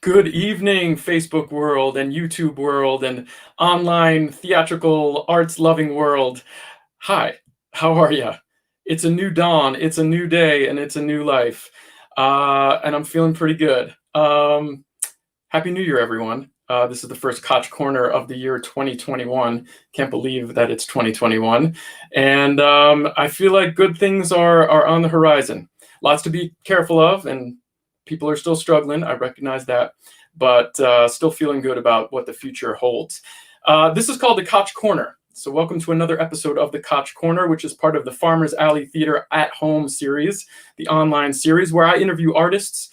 Good evening, Facebook world and YouTube world and online theatrical arts loving world. Hi, how are you? It's a new dawn, it's a new day, and it's a new life. And I'm feeling pretty good. Happy New Year, everyone. This is the first Koch Korner of the year 2021. Can't believe that it's 2021. And I feel like good things are on the horizon. Lots to be careful of, and people are still struggling. I recognize that, but still feeling good about what the future holds. This is called the Koch Korner. So welcome to another episode of the Koch Korner, which is part of the Farmers Alley Theater at Home series, the online series where I interview artists,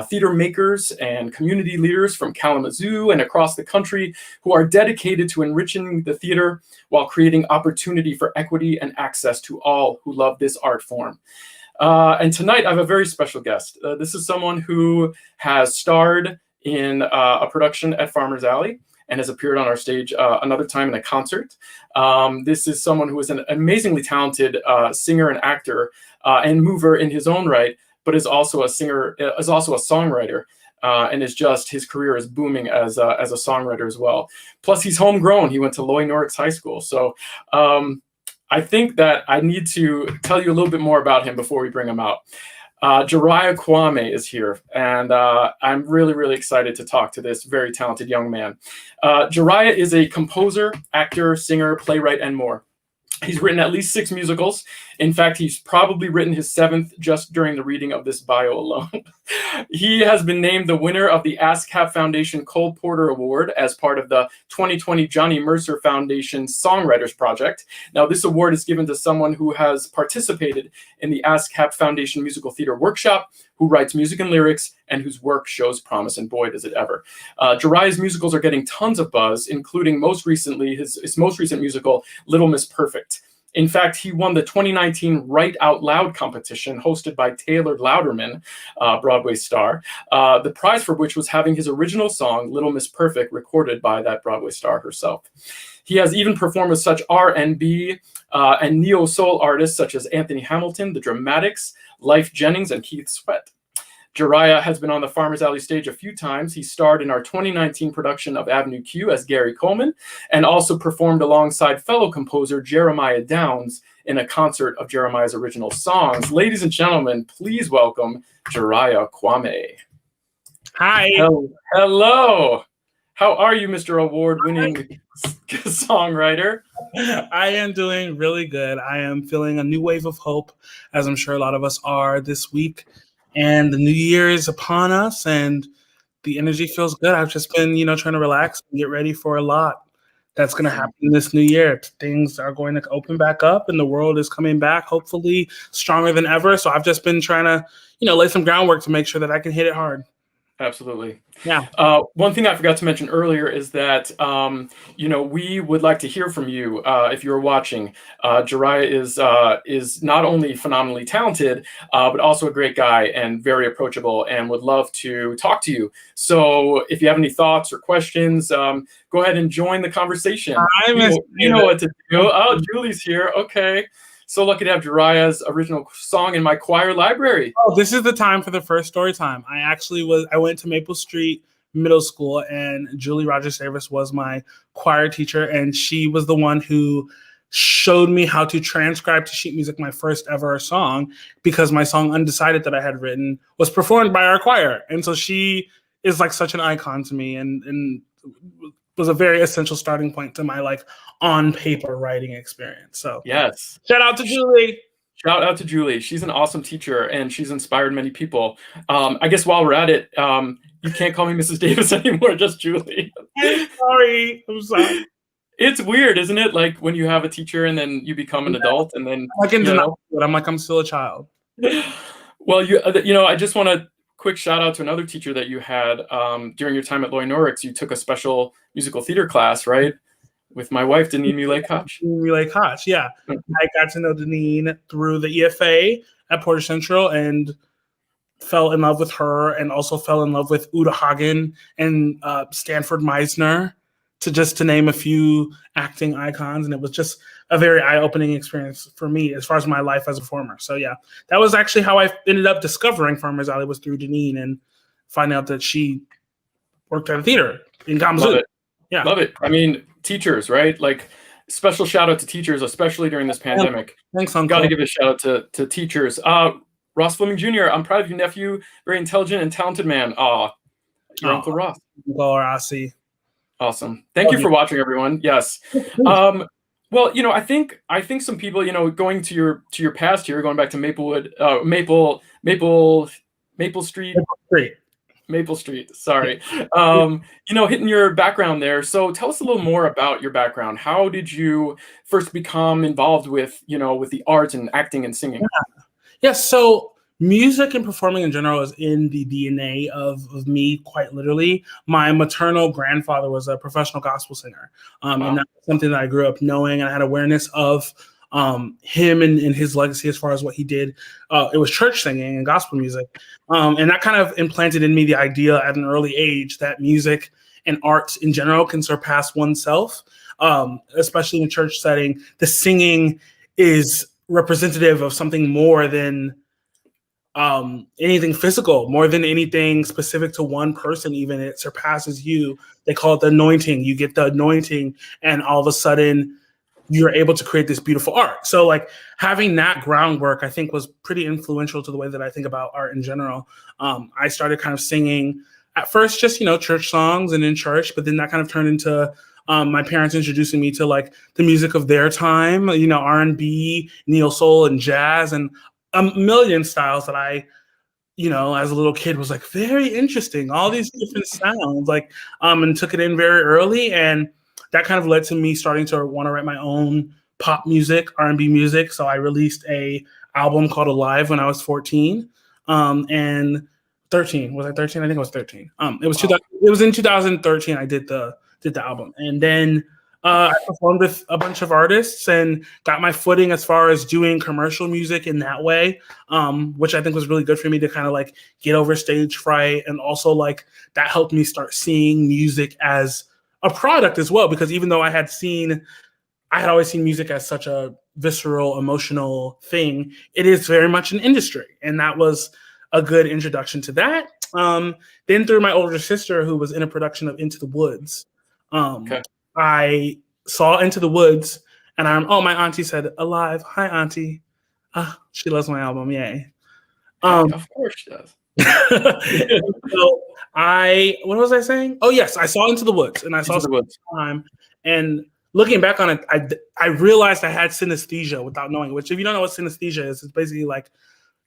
theater makers, and community leaders from Kalamazoo and across the country who are dedicated to enriching the theater while creating opportunity for equity and access to all who love this art form. And tonight I have a very special guest. This is someone who has starred in a production at Farmers Alley and has appeared on our stage another time in a concert. This is someone who is an amazingly talented singer and actor and mover in his own right, but is also a singer, is also a songwriter, and his career is booming as a songwriter as well. Plus, he's homegrown. He went to Loy Norrix High School. So I think that I need to tell you a little bit more about him before we bring him out. Joriah Kwamé is here, and I'm really, really excited to talk to this very talented young man. Joriah is a composer, actor, singer, playwright, and more. He's written at least 6 musicals. In fact, he's probably written his 7th just during the reading of this bio alone. He has been named the winner of the ASCAP Foundation Cole Porter Award as part of the 2020 Johnny Mercer Foundation Songwriters Project. Now, this award is given to someone who has participated in the ASCAP Foundation Musical Theater Workshop, who writes music and lyrics, and whose work shows promise, and boy, does it ever. Joriah's musicals are getting tons of buzz, including most recently his most recent musical, Little Miss Perfect. In fact, he won the 2019 Write Out Loud competition hosted by Taylor Louderman, Broadway star, the prize for which was having his original song, Little Miss Perfect, recorded by that Broadway star herself. He has even performed with such R&B and neo-soul artists such as Anthony Hamilton, The Dramatics, Lyfe Jennings, and Keith Sweat. Joriah has been on the Farmers Alley stage a few times. He starred in our 2019 production of Avenue Q as Gary Coleman, and also performed alongside fellow composer Jeremiah Downs in a concert of Jeremiah's original songs. Ladies and gentlemen, please welcome Joriah Kwamé. Hi. Hello. How are you, Mr. Award-winning songwriter? I am doing really good. I am feeling a new wave of hope, as I'm sure a lot of us are this week. And the new year is upon us, and the energy feels good. I've just been, trying to relax and get ready for a lot that's going to happen this new year. Things are going to open back up, and the world is coming back, hopefully stronger than ever. So I've just been trying to, lay some groundwork to make sure that I can hit it hard. Absolutely. Yeah. One thing I forgot to mention earlier is that, we would like to hear from you if you're watching. Joriah is not only phenomenally talented, but also a great guy and very approachable and would love to talk to you. So if you have any thoughts or questions, go ahead and join the conversation. You know what to do. Oh, Julie's here. Okay. So lucky to have Joriah's original song in my choir library. Oh, this is the time for the first story time. I went to Maple Street Middle School, and Julie Rogers Davis was my choir teacher, and she was the one who showed me how to transcribe to sheet music my first ever song, because my song Undecided that I had written was performed by our choir. And so she is like such an icon to me, and was a very essential starting point to my on paper writing experience. So yes, shout out to Julie. Shout out to Julie. She's an awesome teacher, and she's inspired many people. I guess while we're at it, you can't call me Mrs. Davis anymore, just Julie. I'm sorry. It's weird, isn't it? Like when you have a teacher and then you become an adult, and then I'm still a child. Well, I just want to quick shout out to another teacher that you had during your time at Loy Norrix. You took a special musical theater class, right? With my wife, Deneen Koch. Koch, yeah. I got to know Deneen through the EFA at Porter Central and fell in love with her, and also fell in love with Uta Hagen and Stanford Meisner, to name a few acting icons. And it was just a very eye-opening experience for me as far as my life as a performer. So yeah, that was actually how I ended up discovering Farmers Alley, was through Deneen, and finding out that she worked at a theater in Kalamazoo. Love it. Yeah. Love it. I mean, teachers, right? Like, special shout out to teachers, especially during this pandemic. Thanks, Got Uncle. to give a shout out to teachers. Ross Fleming Jr., I'm proud of you, nephew. Very intelligent and talented man. Your Uncle Ross. Uncle Rossi. Awesome. Thank you for watching, everyone. Yes. Well, you know, I think some people, you know, going to your past here, going back to Maplewood, Maple Street. Maple Street. Sorry. You know, hitting your background there. So tell us a little more about your background. How did you first become involved with, you know, with the arts and acting and singing? Yes. So music and performing in general is in the DNA of me, quite literally. My maternal grandfather was a professional gospel singer. And that's something that I grew up knowing, and I had awareness of him and his legacy as far as what he did. It was church singing and gospel music. And that kind of implanted in me the idea at an early age that music and arts in general can surpass oneself, especially in a church setting. The singing is representative of something more than anything physical, more than anything specific to one person. Even it surpasses you. They call it the anointing. You get the anointing, and all of a sudden you're able to create this beautiful art. So like having that groundwork, I think, was pretty influential to the way that I think about art in general. I started kind of singing at first, just, you know, church songs and in church, but then that kind of turned into my parents introducing me to like the music of their time, you know, R&B, neo soul, and jazz, and a million styles that I, you know, as a little kid was like, very interesting, all these different sounds, like, and took it in very early. And that kind of led to me starting to want to write my own pop music, R&B music. So I released a album called Alive when I was 14 and 13. Was I 13? I think I was 13. It was in 2013 I did the album. And then I performed with a bunch of artists and got my footing as far as doing commercial music in that way, which I think was really good for me to kind of like get over stage fright. And also like that helped me start seeing music as a product as well, because even though I had always seen music as such a visceral, emotional thing, it is very much an industry. And that was a good introduction to that. Then through my older sister, who was in a production of Into the Woods, I saw Into the Woods, and my auntie said, Alive. Hi, auntie. She loves my album. Yay. Of course she does. So what was I saying? Oh yes, I saw Into the Woods, and I saw Into the Woods time. And looking back on it, I realized I had synesthesia without knowing. Which, if you don't know what synesthesia is, it's basically like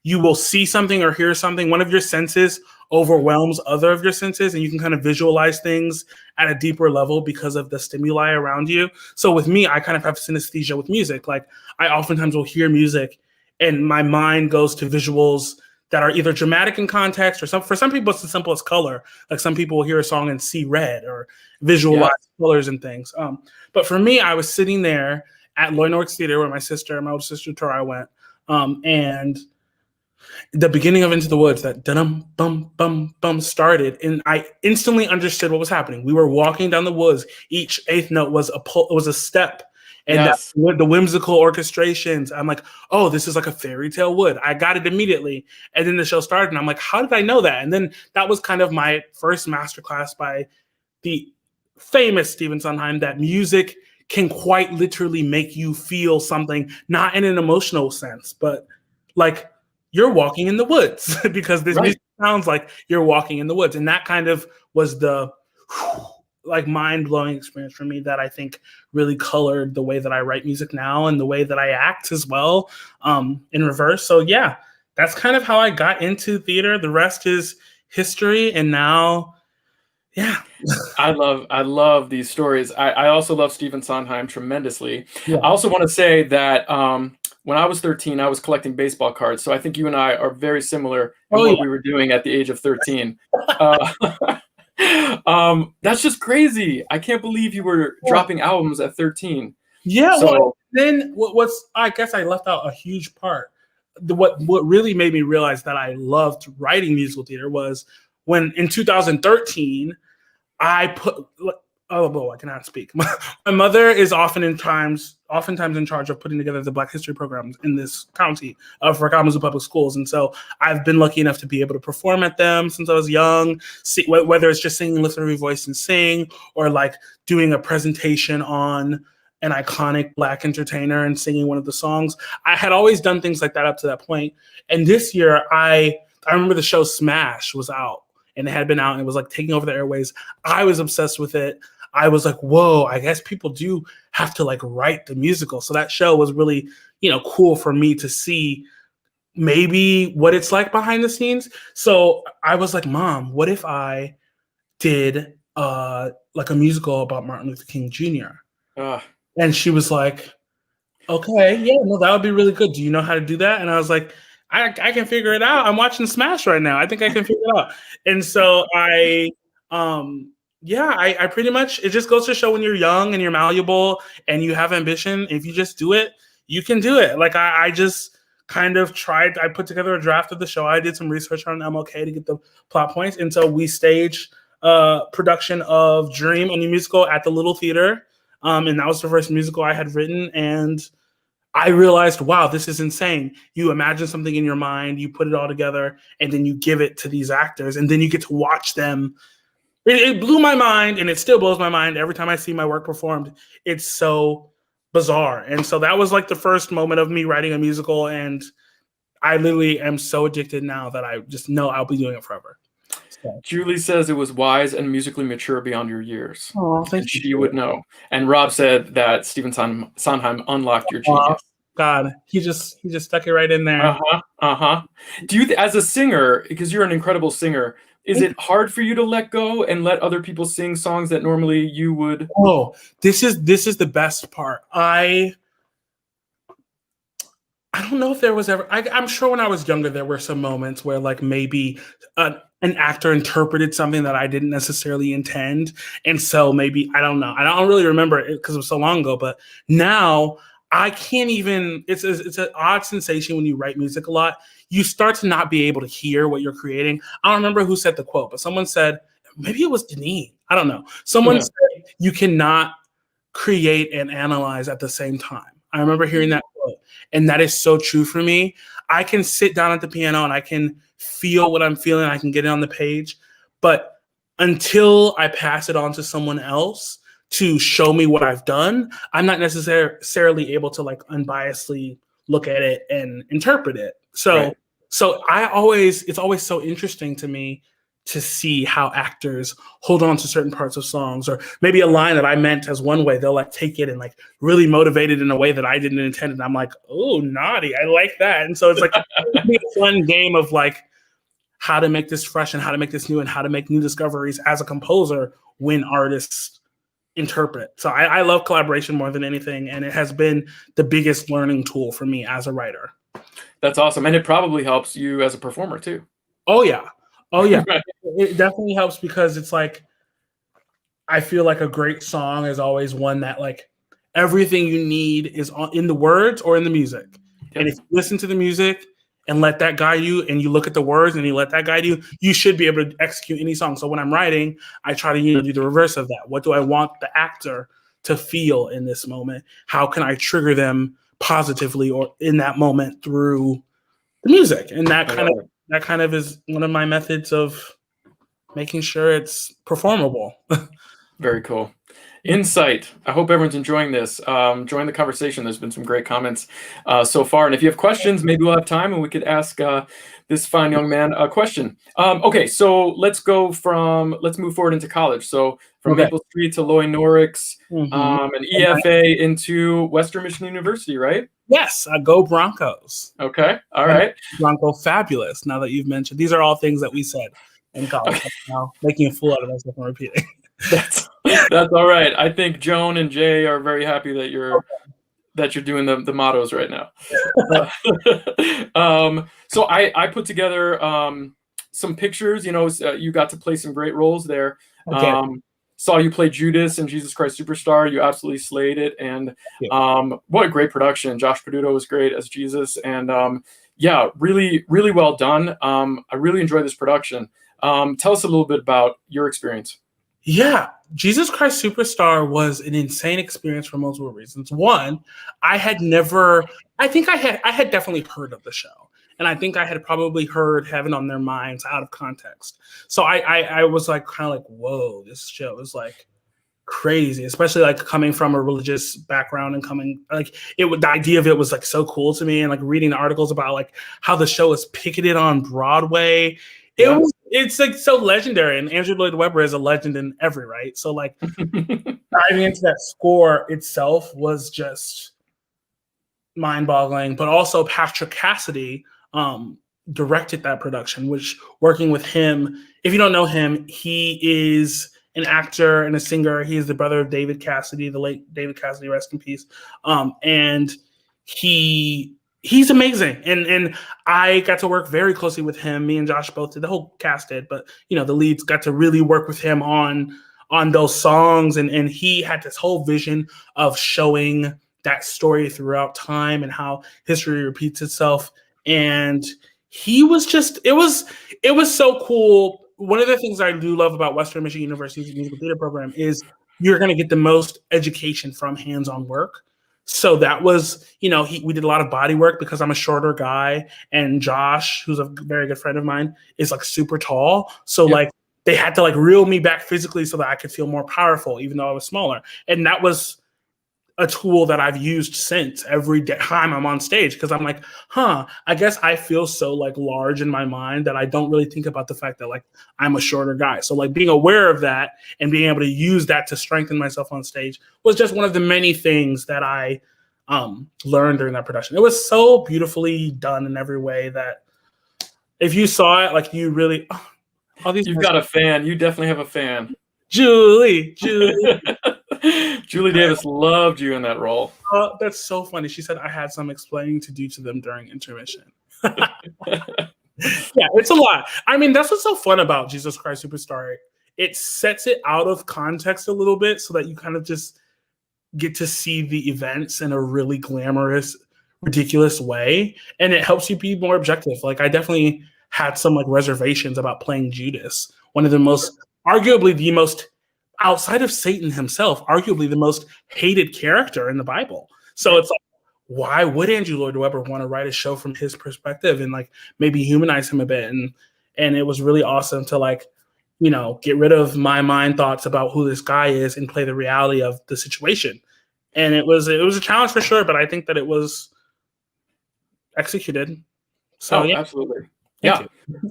you will see something or hear something. One of your senses overwhelms other of your senses, and you can kind of visualize things at a deeper level because of the stimuli around you. So with me, I kind of have synesthesia with music. Like I oftentimes will hear music, and my mind goes to visuals that are either dramatic in context, or for some people it's as simple as color. Like some people will hear a song and see red or visualize colors and things. But for me, I was sitting there at Lloyd Norris Theater where my older sister Tori went, and the beginning of Into the Woods, that dum bum bum bum started, and I instantly understood what was happening. We were walking down the woods. Each eighth note was a step. And the whimsical orchestrations, I'm like, oh, this is like a fairy tale wood. I got it immediately. And then the show started, and I'm like, how did I know that? And then that was kind of my first masterclass by the famous Stephen Sondheim, that music can quite literally make you feel something, not in an emotional sense, but like you're walking in the woods because this music sounds like you're walking in the woods. And that kind of was the like mind-blowing experience for me that I think really colored the way that I write music now and the way that I act as well, in reverse. So yeah, that's kind of how I got into theater. The rest is history. And now, yeah. I love these stories. I also love Stephen Sondheim tremendously. Yeah. I also want to say that when I was 13, I was collecting baseball cards. So I think you and I are very similar in what we were doing at the age of 13. That's just crazy. I can't believe you were dropping albums at 13. Yeah. So, well, then I guess I left out a huge part. What really made me realize that I loved writing musical theater was when in 2013, Oh, boy, I cannot speak. My mother is oftentimes in charge of putting together the Black History programs in this county for Kalamazoo Public Schools, and so I've been lucky enough to be able to perform at them since I was young. Whether it's just singing, lift every voice and sing, or like doing a presentation on an iconic Black entertainer and singing one of the songs. I had always done things like that up to that point, and this year I remember the show Smash was out. And it had been out and it was like taking over the airways. I was obsessed with it. I was like, whoa, I guess people do have to like write the musical. So that show was really, cool for me to see maybe what it's like behind the scenes. So I was like, Mom, what if I did like a musical about Martin Luther King Jr.? And she was like, okay, yeah, no, that would be really good. Do you know how to do that? And I was like, I can figure it out. I'm watching Smash right now. I think I can figure it out. And so I pretty much, it just goes to show when you're young and you're malleable and you have ambition, if you just do it, you can do it. Like I just kind of tried, I put together a draft of the show. I did some research on MLK to get the plot points. And so we staged production of Dream, a new musical at the Little Theater. And that was the first musical I had written. And I realized, wow, this is insane. You imagine something in your mind, you put it all together, and then you give it to these actors, and then you get to watch them. It blew my mind, and it still blows my mind every time I see my work performed. It's so bizarre. And so that was like the first moment of me writing a musical, and I literally am so addicted now that I just know I'll be doing it forever. So. Julie says it was wise and musically mature beyond your years. Oh, thank you. You would know. And Rob said that Stephen Sondheim unlocked your genius. God, he just stuck it right in there. Do you, as a singer, because you're an incredible singer, is it hard for you to let go and let other people sing songs that normally you would? Oh, this is the best part. I don't know if there was ever. I'm sure when I was younger, there were some moments where like maybe an actor interpreted something that I didn't necessarily intend, and so maybe I don't know. I don't really remember it because it was so long ago. But now I can't even. It's an odd sensation when you write music a lot. You start to not be able to hear what you're creating. I don't remember who said the quote, but someone said maybe it was Denis. I don't know. Someone said you cannot create and analyze at the same time. I remember hearing that quote, and that is so true for me. I can sit down at the piano and I can feel what I'm feeling. I can get it on the page, but until I pass it on to someone else to show me what I've done, I'm not necessarily able to like unbiasedly look at it and interpret it. So it's always so interesting to me to see how actors hold on to certain parts of songs, or maybe a line that I meant as one way, they'll like take it and like really motivate it in a way that I didn't intend. And I'm like, oh, naughty. I like that. And so it's like a fun game of like how to make this fresh and how to make this new and how to make new discoveries as a composer when artists interpret. So I love collaboration more than anything. And it has been the biggest learning tool for me as a writer. That's awesome. And it probably helps you as a performer too. Oh, yeah. Oh, yeah. It definitely helps because it's like, I feel like a great song is always one that like everything you need is in the words or in the music. Yep. And if you listen to the music and let that guide you, and you look at the words and you let that guide you, you should be able to execute any song. So when I'm writing, I try to do the reverse of that. What do I want the actor to feel in this moment? How can I trigger them positively or in that moment through the music? And that kind of is one of my methods of making sure it's performable. Very cool. Insight. I hope everyone's enjoying this. Join the conversation. There's been some great comments so far. And if you have questions, maybe we'll have time and we could ask this fine young man a question. Okay, so let's move forward into college. So from Maple Street to Loy Norrix, an EFA into Western Michigan University, right? Yes, go Broncos. Okay, all right. Bronco fabulous. Now that you've mentioned, these are all things that we said in college. Okay. Now making a fool out of myself and repeating. That's all right. I think Joan and Jay are very happy that you're doing the mottos right now. So I put together some pictures. You got to play some great roles there. Okay. Saw you play Judas in Jesus Christ Superstar. You absolutely slayed it, and what a great production. Josh Peduto was great as Jesus, and really, really well done. I really enjoyed this production. Tell us a little bit about your experience. Yeah, Jesus Christ Superstar was an insane experience for multiple reasons. One, I think I had definitely heard of the show. And I think I had probably heard Heaven on Their Minds out of context. So I was like kind of like, whoa, this show is like crazy, especially like coming from a religious background and coming like the idea of it was like so cool to me, and like reading the articles about like how the show is picketed on Broadway. Yeah. It's like so legendary, and Andrew Lloyd Webber is a legend in every right. So like diving into that score itself was just mind-boggling, but also Patrick Cassidy directed that production, which working with him, if you don't know him, he is an actor and a singer. He is the brother of David Cassidy, the late David Cassidy, rest in peace. And he's amazing. And I got to work very closely with him. Me and Josh both did. The whole cast did, but the leads got to really work with him on those songs. And he had this whole vision of showing that story throughout time and how history repeats itself. And he was just, it was so cool. One of the things I do love about Western Michigan University's musical theater program is you're going to get the most education from hands-on work. So that was, we did a lot of body work because I'm a shorter guy, and Josh, who's a very good friend of mine, is like super tall. So like they had to like reel me back physically so that I could feel more powerful, even though I was smaller. And that was a tool that I've used since every time I'm on stage, because I'm like, I guess I feel so like large in my mind that I don't really think about the fact that like I'm a shorter guy. So like being aware of that and being able to use that to strengthen myself on stage was just one of the many things that I learned during that production. It was so beautifully done in every way that if you saw it, like you really, you've got a fan. You definitely have a fan. Julie. Julie Davis loved you in that role. That's so funny. She said I had some explaining to do to them during intermission. Yeah, it's a lot. I mean, that's what's so fun about Jesus Christ Superstar. It sets it out of context a little bit so that you kind of just get to see the events in a really glamorous, ridiculous way. And it helps you be more objective. Like I definitely had some like reservations about playing Judas, one of the most, arguably the most, outside of Satan himself, arguably the most hated character in the Bible. So it's like, why would Andrew Lloyd Webber want to write a show from his perspective and like maybe humanize him a bit? And it was really awesome to like, get rid of my mind thoughts about who this guy is and play the reality of the situation. And it was a challenge for sure, but I think that it was executed. So yeah. Absolutely. Yeah,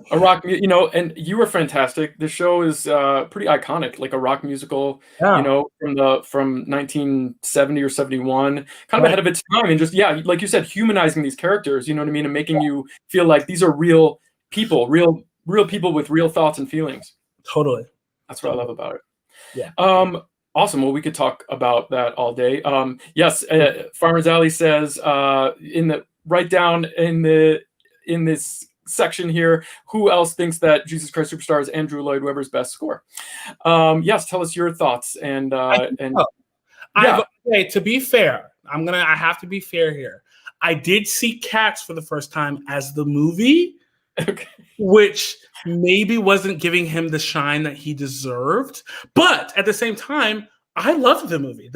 a rock, and you were fantastic. The show is pretty iconic, like a rock musical, from 1970 or 71, kind of ahead of its time, and just like you said, humanizing these characters, you know what I mean, and making you feel like these are real people, real people with real thoughts and feelings. Totally, that's what I love about it. Yeah. Awesome. Well, we could talk about that all day. Yes, Farmer's Alley says write down in this section here, who else thinks that Jesus Christ Superstar is Andrew Lloyd Webber's best score? Yes, tell us your thoughts. And okay, to be fair, I have to be fair here. I did see Cats for the first time as the movie, which maybe wasn't giving him the shine that he deserved. But at the same time, I loved the movie.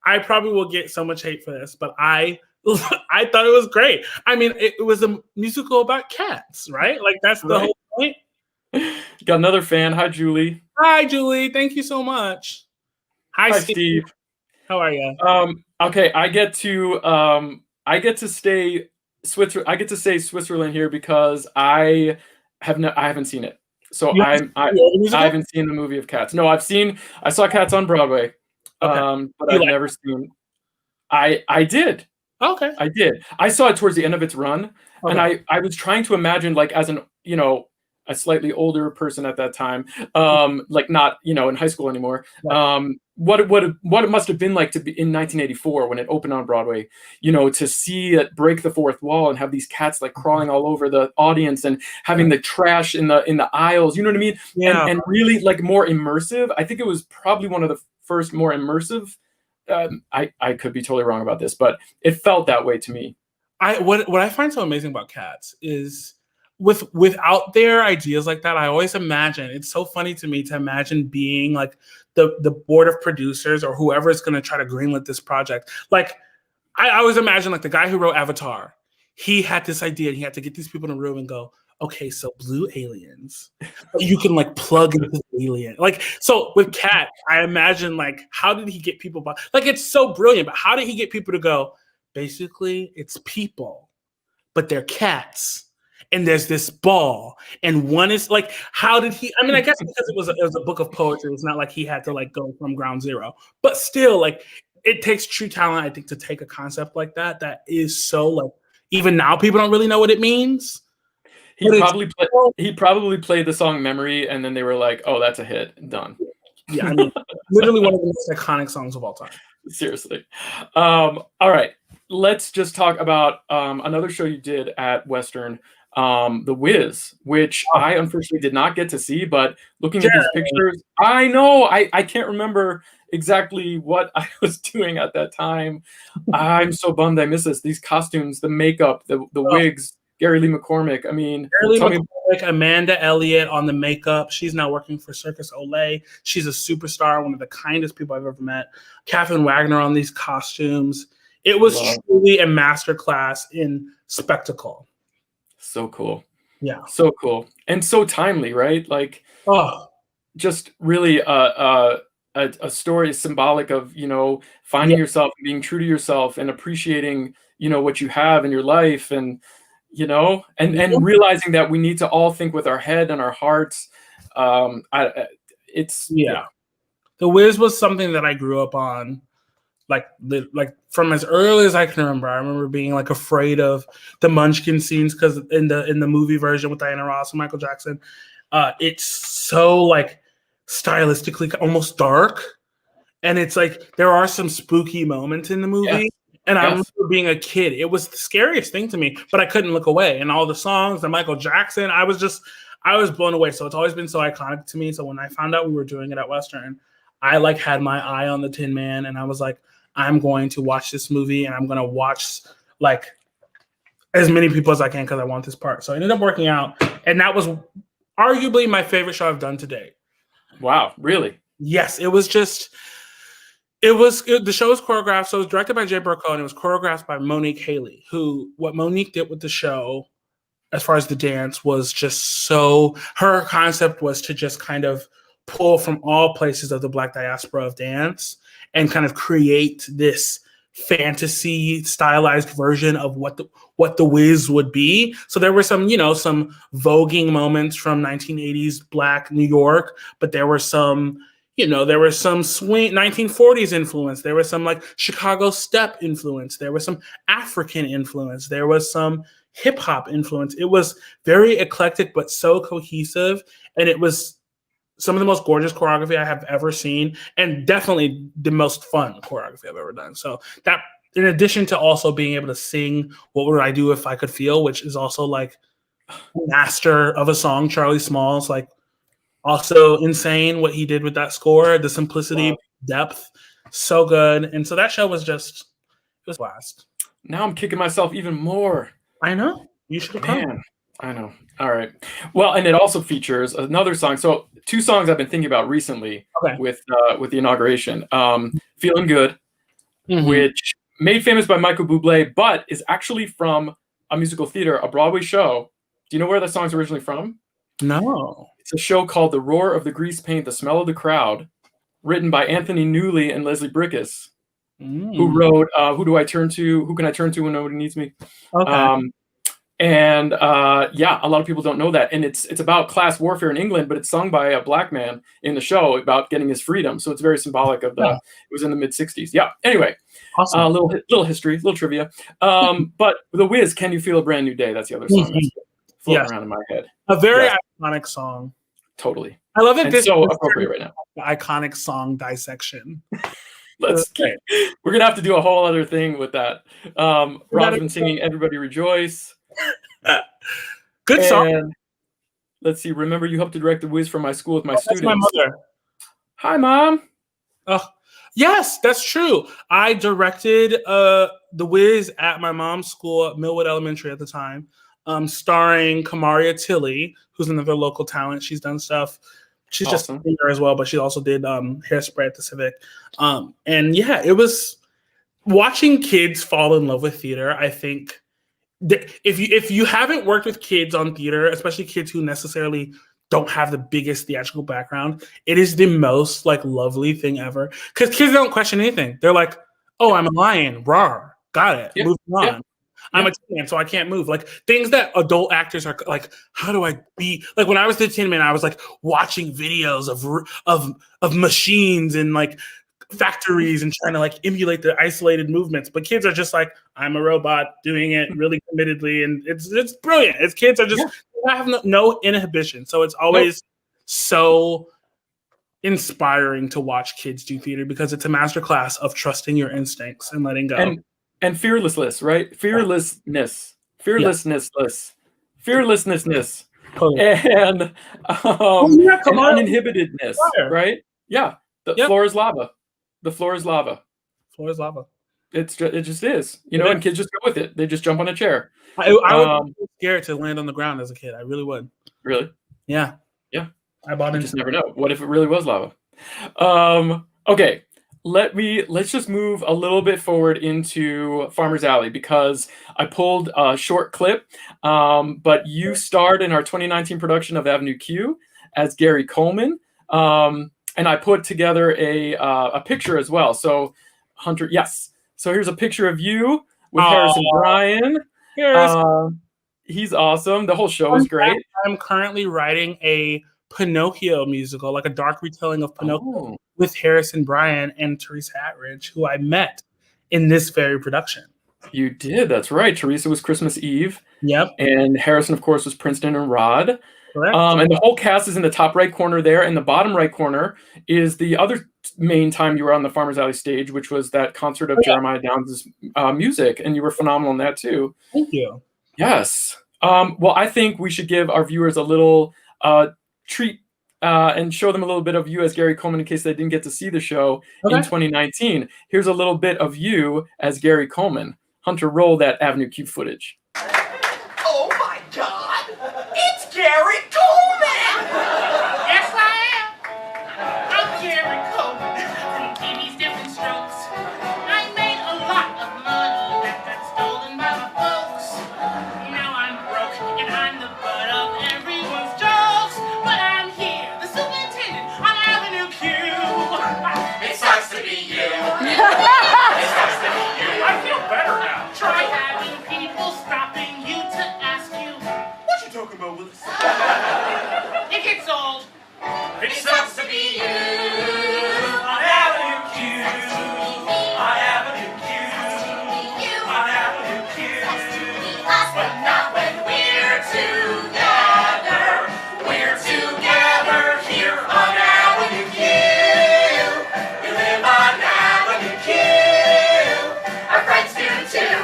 I probably will get so much hate for this, but I thought it was great. I mean, it was a musical about cats, right? Like that's the whole point. Got another fan. Hi, Julie. Hi, Julie. Thank you so much. Hi, Steve. How are you? Okay, I get to stay Switzerland. I get to say Switzerland here because I haven't seen it. So I haven't seen the movie of Cats. No, I saw Cats on Broadway. But I've never seen. I did. Okay. I did. I saw it towards the end of its run, and I was trying to imagine, like, as a slightly older person at that time, like not in high school anymore, what it must have been like to be in 1984 when it opened on Broadway, to see it break the fourth wall and have these cats like crawling all over the audience and having the trash in the aisles, you know what I mean? Yeah. And really like more immersive. I think it was probably one of the first more immersive. I could be totally wrong about this, but it felt that way to me. What I find so amazing about Cats is without their ideas like that, I always imagine, it's so funny to me to imagine being like the board of producers or whoever is going to try to greenlit this project. Like, I always imagine like the guy who wrote Avatar, he had this idea and he had to get these people in a room and go, okay, so blue aliens, you can like plug into the alien. Like, so with Cat, I imagine like, how did he get people like, it's so brilliant, but how did he get people to go, basically it's people, but they're cats. And there's this ball, and one is like, how did he? I mean, I guess because it was a book of poetry, it's not like he had to like go from ground zero. But still, like, it takes true talent, I think, to take a concept like that is so like, even now people don't really know what it means. He probably played the song "Memory," and then they were like, "Oh, that's a hit, done." Yeah, I mean, literally one of the most iconic songs of all time. Seriously. All right, let's just talk about another show you did at Western. The Wiz, which I unfortunately did not get to see, but looking at these pictures, I know I can't remember exactly what I was doing at that time. I'm so bummed I missed this. These costumes, the makeup, the wigs, Gary Lee McCormick. I mean, Amanda Elliott on the makeup. She's now working for Circus Olay. She's a superstar, one of the kindest people I've ever met. Catherine Wagner on these costumes. It was truly a masterclass in spectacle. So cool. Yeah. So cool. And so timely, right? Like, just really a story symbolic of, finding yourself, being true to yourself and appreciating, what you have in your life and, and realizing that we need to all think with our head and our hearts. The Wiz was something that I grew up on. Like from as early as I can remember, I remember being like afraid of the Munchkin scenes because in the movie version with Diana Ross and Michael Jackson, it's so like stylistically almost dark, and it's like there are some spooky moments in the movie. And I remember being a kid, it was the scariest thing to me, but I couldn't look away. And all the songs, the Michael Jackson, I was blown away. So it's always been so iconic to me. So when I found out we were doing it at Western, I like had my eye on the Tin Man, and I was like, I'm going to watch this movie, and I'm going to watch like as many people as I can because I want this part. So I ended up working out, and that was arguably my favorite show I've done to date. Wow, really? Yes, the show was choreographed. So it was directed by Jay Burko, and it was choreographed by Monique Haley, what Monique did with the show as far as the dance was just so, her concept was to just kind of pull from all places of the Black diaspora of dance and kind of create this fantasy stylized version of what the Wiz would be. So there were some, some voguing moments from 1980s Black New York, but there were some swing 1940s influence. There was some like Chicago step influence. There was some African influence. There was some hip hop influence. It was very eclectic, but so cohesive. And it was some of the most gorgeous choreography I have ever seen, and definitely the most fun choreography I've ever done. So that, in addition to also being able to sing What Would I Do If I Could Feel, which is also like master of a song, Charlie Smalls, like also insane what he did with that score, the simplicity, depth, so good. And so that show was it was blast. Now I'm kicking myself even more. I know. You should have come. I know. All right. Well, and it also features another song. So 2 songs I've been thinking about recently with the inauguration. Feeling Good, which made famous by Michael Bublé, but is actually from a musical theater, a Broadway show. Do you know where that song's originally from? No. It's a show called The Roar of the Grease Paint, The Smell of the Crowd, written by Anthony Newley and Leslie Bricusse, who wrote Who Do I Turn To? Who Can I Turn To When Nobody Needs Me? Okay. A lot of people don't know that. And it's about class warfare in England, but it's sung by a Black man in the show about getting his freedom. So it's very symbolic of it was in the mid-60s. Yeah. Anyway, awesome. Little history, little trivia. But The Wiz, Can You Feel a Brand New Day? That's the other song that's floating around in my head. A very iconic song. Totally. I love it. This is so appropriate right now. The iconic song dissection. We're going to have to do a whole other thing with that. Rob's been singing Everybody Rejoice. Good song. Let's see. Remember, you helped to direct The Wiz for my school with my students. That's my mother. Hi, Mom. Yes, that's true. I directed The Wiz at my mom's school at Millwood Elementary at the time. starring Kamaria Tilly, who's another local talent. She's done stuff. She's just a singer as well, but she also did Hairspray at the Civic. And yeah, it was watching kids fall in love with theater. I think if you haven't worked with kids on theater, especially kids who necessarily don't have the biggest theatrical background, it is the most like lovely thing ever. Because kids don't question anything. They're like, "Oh, I'm a lion, rawr, got it, moving on." Yeah. I'm a Tin Man, so I can't move. Like things that adult actors are like, how do I be like? When I was the Tin Man, I was like watching videos of machines and like factories and trying to like emulate the isolated movements. But kids are just like, I'm a robot doing it really committedly, and it's brilliant. It's kids are just have no inhibition, so it's always so inspiring to watch kids do theater because it's a masterclass of trusting your instincts and letting go. And fearlessness, right? Fearlessness. Totally. And uninhibitedness, right? Yeah. The floor is lava. The floor is lava. Floor is lava. It just is. You know, and kids just go with it. They just jump on a chair. I would be scared to land on the ground as a kid. I really would. Really? Yeah. Yeah. I bought into. You just never know. What if it really was lava? Okay. Let's just move a little bit forward into Farmer's Alley because I pulled a short clip, but you starred in our 2019 production of Avenue Q as Gary Coleman, and I put together a picture as well. So Hunter, yes. So here's a picture of you with Harrison Bryan. He's awesome. The whole show is great. I'm currently writing a Pinocchio musical, like a dark retelling of Pinocchio with Harrison Bryan and Teresa Attridge, who I met in this very production. You did. That's right. Teresa was Christmas Eve. Yep. And Harrison, of course, was Princeton and Rod. Correct. And the whole cast is in the top right corner there. And the bottom right corner is the other main time you were on the Farmer's Alley stage, which was that concert of Jeremiah Downs' music. And you were phenomenal in that, too. Thank you. Yes. Well, I think we should give our viewers a little treat and show them a little bit of you as Gary Coleman in case they didn't get to see the show in 2019. Here's a little bit of you as Gary Coleman. Hunter, roll that Avenue Q footage. Oh my God! It's Gary Coleman! Yes, I am. I'm Jeremy Koch from TV's Different Strokes. I made a lot of money that got stolen by my folks. Now I'm broke and I'm the butt of everyone's jokes. But I'm here, the superintendent on Avenue Q. It sucks to be you. It sucks to be you. I feel better now. Try having people stopping you to ask you, What you talking about, Willis? it gets old. It sucks to be you. On Avenue Q. On Avenue Q. On Avenue Q. But not when we're together. We're together here on Avenue Q. We live on Avenue Q. Our friends do too.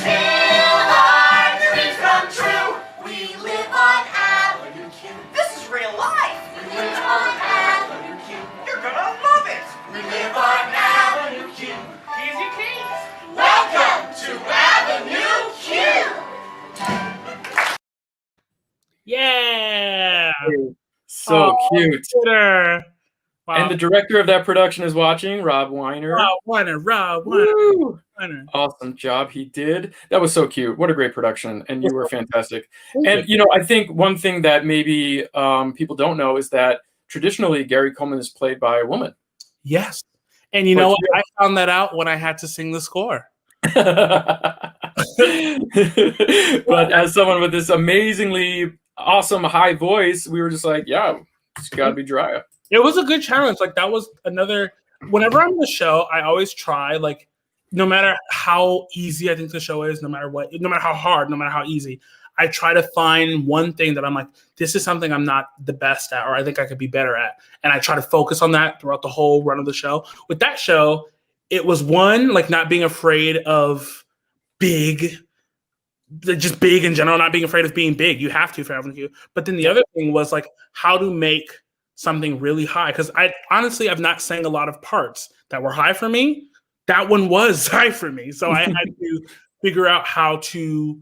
Till our dreams come true. We live on Avenue Q. This is real life. We live on Avenue Q. You're gonna love it. We live on Avenue Q. Here's your keys. Welcome to Avenue Q. Yeah. So cute. Twitter. Wow. And the director of that production is watching, Rob Weiner. Rob Weiner. Woo! Awesome job he did. That was so cute. What a great production. And you were fantastic. And, you know, I think one thing that maybe people don't know is that traditionally Gary Coleman is played by a woman. Yes. And you know what? I found that out when I had to sing the score. But as someone with this amazingly awesome high voice, we were just like, yeah, it's got to be Joriah. It was a good challenge. Like that was another. Whenever I'm on the show, I always try. Like, no matter how easy I think the show is, no matter how hard, no matter how easy, I try to find one thing that I'm like, this is something I'm not the best at, or I think I could be better at, and I try to focus on that throughout the whole run of the show. With that show, it was one, like not being afraid of just big in general, not being afraid of being big. You have to for Avenue Q. But then the other thing was like how to make something really high. Because I've not sang a lot of parts that were high for me. That one was high for me. So I had to figure out how to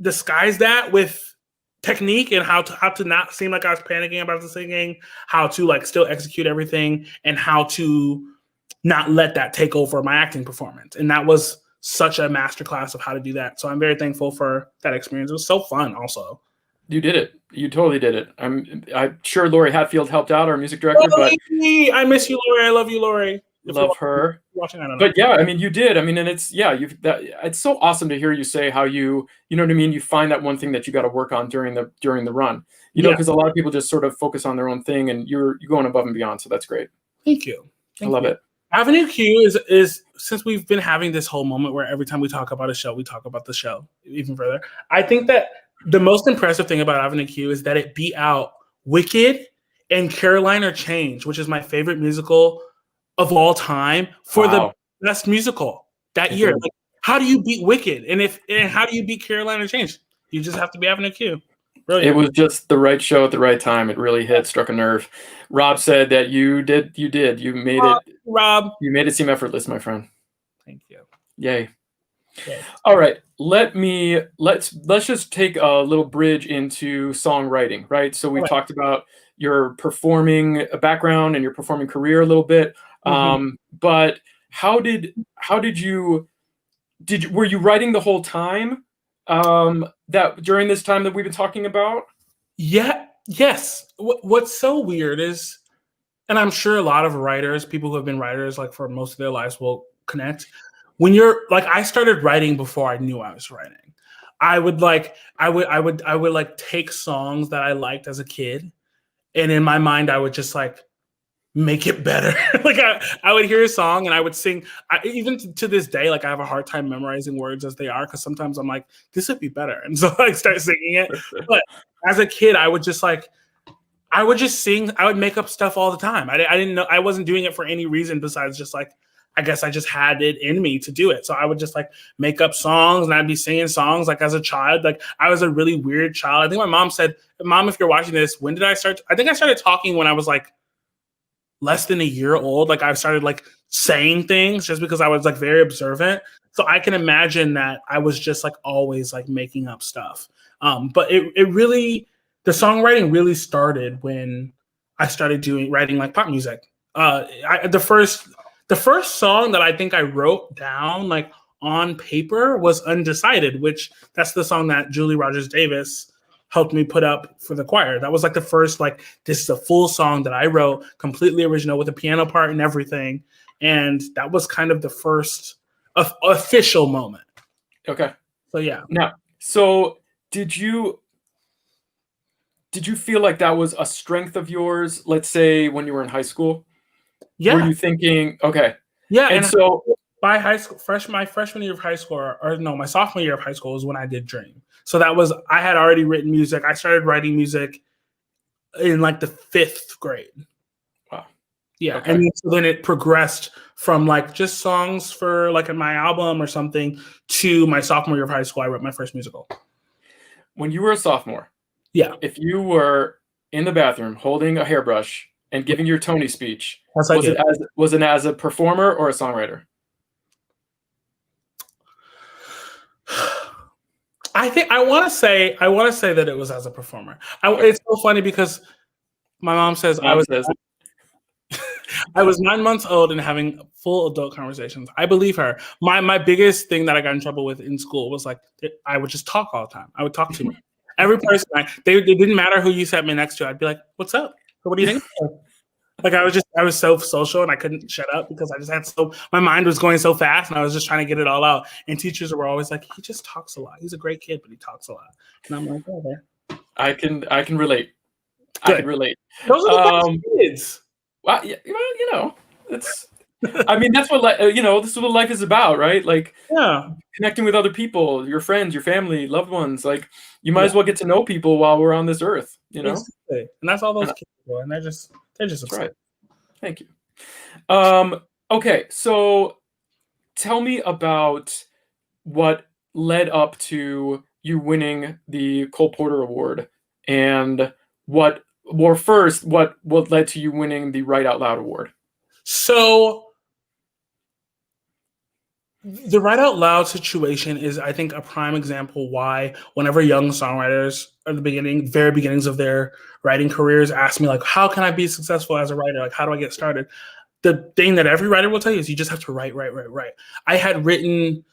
disguise that with technique and how to not seem like I was panicking about the singing, how to like still execute everything, and how to not let that take over my acting performance. And that was such a masterclass of how to do that. So I'm very thankful for that experience. It was so fun also. You did it. You totally did it. I'm sure Lori Hatfield helped out, our music director, but I miss you, Lori. I love you, Lori. If love her. Watching, I don't know. But yeah, I mean, you did. I mean, and it's it's so awesome to hear you say how you know what I mean. You find that one thing that you got to work on during the run. You know, because a lot of people just sort of focus on their own thing, and you're going above and beyond. So that's great. Thank you. I love it. Avenue Q is since we've been having this whole moment where every time we talk about a show, we talk about the show even further. I think that the most impressive thing about Avenue Q is that it beat out Wicked and Caroline or Change, which is my favorite musical of all time, for the best musical that year. Like, how do you beat Wicked? And how do you beat Caroline or Change? You just have to be Avenue Q. Brilliant. It was just the right show at the right time. It really struck a nerve. Rob said that you did. You made it. Rob. You made it seem effortless, my friend. Thank you. Yay. All right. Let's just take a little bridge into songwriting, right? So we talked about your performing background and your performing career a little bit. But how did you were you writing the whole time? That during this time that we've been talking about? Yeah. Yes. What's so weird is, and I'm sure a lot of writers, people who have been writers like for most of their lives will connect. When you're like, I started writing before I knew I was writing. I would take songs that I liked as a kid, and in my mind, I would just like make it better. Like I would hear a song and I would sing. Even to this day, like I have a hard time memorizing words as they are, because sometimes I'm like, this would be better, and so I start singing it. But as a kid, I would just sing. I would make up stuff all the time. I didn't know, I wasn't doing it for any reason besides just like, I guess I just had it in me to do it. So I would just like make up songs, and I'd be singing songs like as a child. Like I was a really weird child. I think my mom said, "Mom, if you're watching this, when did I start?" I think I started talking when I was like less than a year old. Like I started like saying things just because I was like very observant. So I can imagine that I was just like always like making up stuff. But it really, the songwriting really started when I started writing like pop music. The first song that I think I wrote down like on paper was Undecided, which that's the song that Julie Rogers Davis helped me put up for the choir. That was like the first, like, this is a full song that I wrote, completely original with a piano part and everything. And that was kind of the first official moment. Okay. So yeah. Now, so did you feel like that was a strength of yours, let's say when you were in high school? Yeah. Were you thinking, okay. Yeah. And so by high school, my freshman year of high school, or no, my sophomore year of high school was when I did Dream. So I had already written music. I started writing music in like the 5th grade. Wow. Yeah. Okay. And then it progressed from like just songs for like in my album or something to my sophomore year of high school. I wrote my first musical. When you were a sophomore, yeah, if you were in the bathroom holding a hairbrush and giving your Tony speech, was it as a performer or a songwriter? I think I want to say that it was as a performer. It's so funny because my mom says I was 9 months old and having full adult conversations. I believe her. My biggest thing that I got in trouble with in school was like I would just talk all the time. I would talk too much. Every person, they didn't matter who you sat me next to. I'd be like, "What's up? What do you think?" Like I was so social and I couldn't shut up because I just had my mind was going so fast and I was just trying to get it all out. And teachers were always like, "He just talks a lot. He's a great kid, but he talks a lot." And I'm like, "Oh, there." I can relate. Good. I can relate. Those are the best kids. Well, you know, it's. I mean, that's what this is what life is about, right? Like, connecting with other people, your friends, your family, loved ones. Like, you might as well get to know people while we're on this earth. You know, exactly. And that's all those kids do, and they're just that's right. Thank you. Okay, so tell me about what led up to you winning the Cole Porter Award, and what led to you winning the Write Out Loud Award. So The Write Out Loud situation is, I think, a prime example why whenever young songwriters at the very beginnings of their writing careers ask me, like, how can I be successful as a writer? Like, how do I get started? The thing that every writer will tell you is you just have to write, write, write, write. I had written,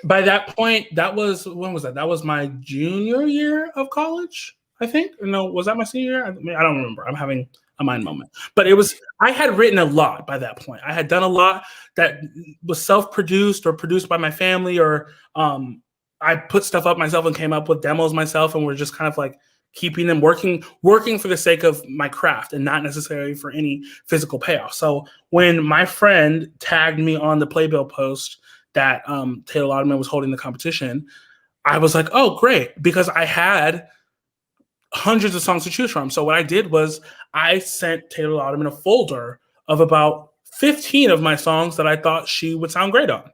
by that point, when was that? That was my junior year of college, I think. No, was that my senior year? I don't remember. I'm having a mind moment. But I had written a lot by that point. I had done a lot that was self-produced or produced by my family, or I put stuff up myself and came up with demos myself, and we're just kind of like keeping them working for the sake of my craft and not necessarily for any physical payoff. So when my friend tagged me on the Playbill post that Taylor Lauderman was holding the competition, I was like, oh, great, because I had hundreds of songs to choose from. So what I did was I sent Taylor Lauderman a folder of about 15 of my songs that I thought she would sound great on.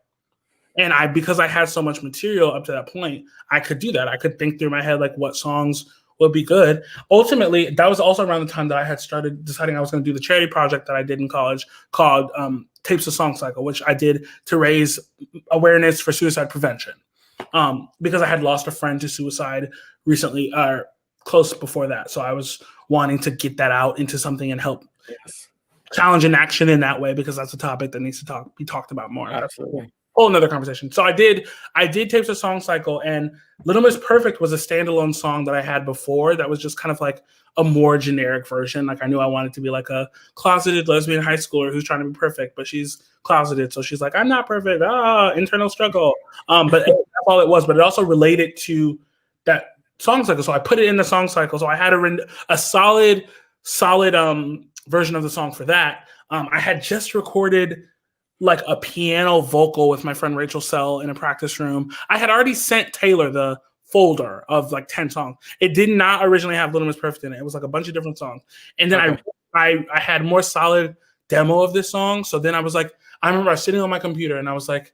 And because I had so much material up to that point, I could do that. I could think through my head, like, what songs would be good. Ultimately, that was also around the time that I had started deciding I was going to do the charity project that I did in college called Tapes of Song Cycle, which I did to raise awareness for suicide prevention. Because I had lost a friend to suicide recently, close before that. So I was wanting to get that out into something and help challenge and action in that way, because that's a topic that needs to be talked about more. Absolutely. Whole another conversation. So I did Tapes of Song Cycle, and Little Miss Perfect was a standalone song that I had before that was just kind of like a more generic version. Like, I knew I wanted to be like a closeted lesbian high schooler who's trying to be perfect, but she's closeted. So she's like, I'm not perfect. Internal struggle. But that's all it was. But it also related to that song cycle. So I put it in the song cycle. So I had a solid version of the song for that. I had just recorded like a piano vocal with my friend Rachel Sell in a practice room. I had already sent Taylor the folder of like 10 songs. It did not originally have Little Miss Perfect in it. It was like a bunch of different songs. And then I had more solid demo of this song. So then I was like, I remember I was sitting on my computer and I was like,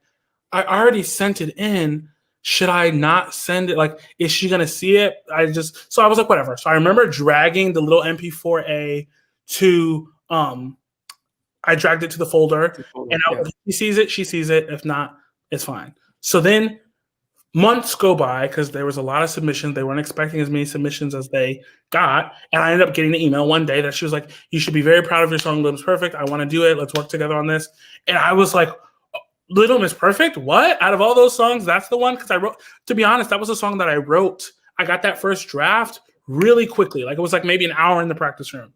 I already sent it in. Should I not send it? Like, is she going to see it? So I was like, whatever. So I remember dragging the little MP4A to, I dragged it to the folder, and if she sees it, she sees it. If not, it's fine. So then months go by because there was a lot of submissions. They weren't expecting as many submissions as they got. And I ended up getting an email one day that she was like, you should be very proud of your song, Little Miss Perfect. I want to do it. Let's work together on this. And I was like, Little Miss Perfect? What? Out of all those songs, that's the one? Because I wrote, to be honest, that was a song that I wrote. I got that first draft really quickly. Like, it was like maybe an hour in the practice room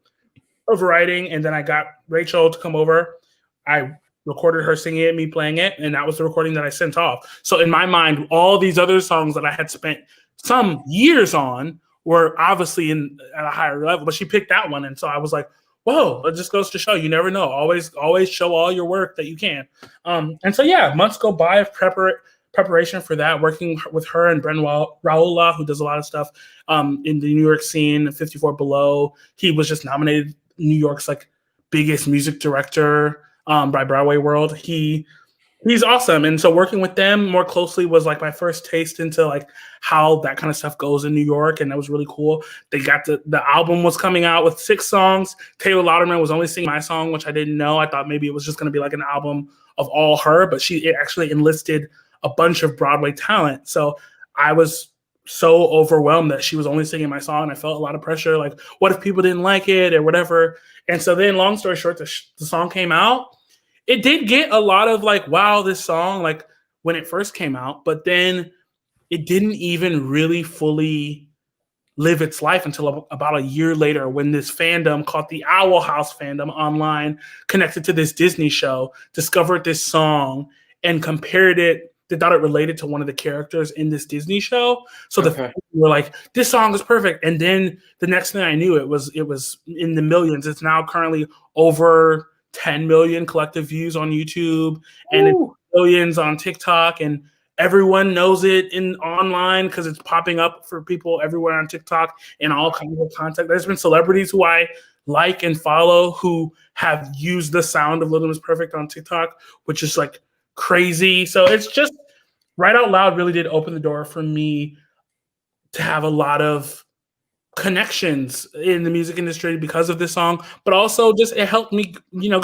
of writing, and then I got Rachel to come over. I recorded her singing it, me playing it, and that was the recording that I sent off. So in my mind, all these other songs that I had spent some years on were obviously at a higher level, but she picked that one, and so I was like, whoa, it just goes to show you never know. Always show all your work that you can. And so yeah, months go by of preparation for that, working with her and Bren Raoula, who does a lot of stuff in the New York scene, 54 Below. He was just nominated New York's like biggest music director by Broadway World. He's awesome. And so working with them more closely was like my first taste into like how that kind of stuff goes in New York. And that was really cool. They got the album was coming out with 6 songs. Taylor Lauderman was only singing my song, which I didn't know. I thought maybe it was just going to be like an album of all her, but it actually enlisted a bunch of Broadway talent. So I was so overwhelmed that she was only singing my song. I felt a lot of pressure. Like, what if people didn't like it or whatever? And so then, long story short, the song came out. It did get a lot of like, wow, this song, like when it first came out, but then it didn't even really fully live its life until about a year later, when this fandom called the Owl House fandom online, connected to this Disney show, discovered this song and compared it. They thought it related to one of the characters in this Disney show. So the fans were like, this song is perfect. And then the next thing I knew, it was in the millions. It's now currently over 10 million collective views on YouTube, and it's millions on TikTok, and everyone knows it online because it's popping up for people everywhere on TikTok and all kinds of content. There's been celebrities who I like and follow who have used the sound of Little Miss Perfect on TikTok, which is like crazy. So it's just, Write Out Loud really did open the door for me to have a lot of connections in the music industry because of this song, but also just it helped me,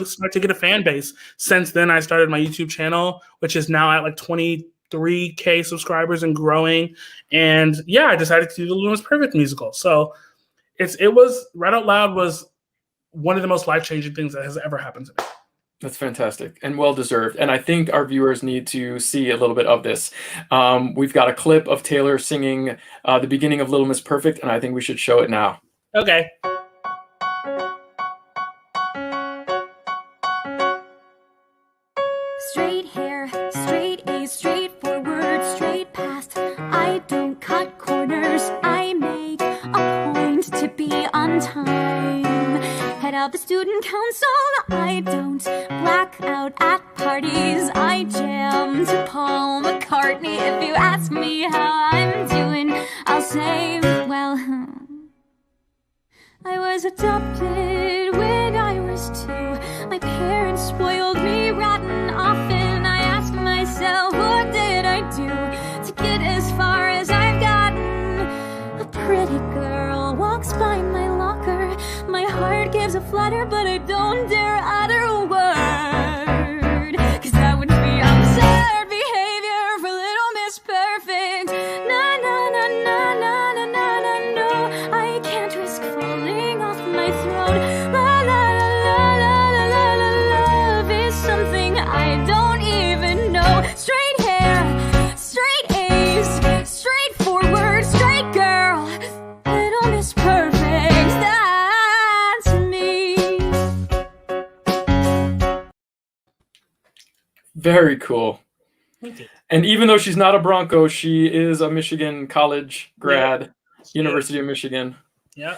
start to get a fan base. Since then, I started my YouTube channel, which is now at like 23K subscribers and growing. And yeah, I decided to do the Little Miss Perfect musical. So it was Right Out Loud was one of the most life-changing things that has ever happened to me. That's fantastic and well-deserved. And I think our viewers need to see a little bit of this. We've got a clip of Taylor singing the beginning of Little Miss Perfect, and I think we should show it now. Okay. Straight hair, straight A's, straightforward, straight past. I don't cut corners, I make a point to be on time. Head of the student council, I don't black out at parties. I jam to Paul McCartney. If you ask me how I'm doing, I'll say, well, I was adopted when I was 2. My parents spoiled me rotten often. I ask myself, what did I do to get as far as I've gotten? A pretty girl walks by my locker. My heart gives a flutter, but I don't dare utter a word, 'cause that would be absurd behavior for Little Miss Perfect. Na na na na na na na na no, I can't risk falling off my throne. La la la la la la la la, love is something I don't even know. Straight hair, straight A's, straightforward, straight girl, Little Miss Perfect. That's me. Very cool. Thank you. And even though she's not a Bronco, she is a Michigan college grad, University of Michigan. Yeah.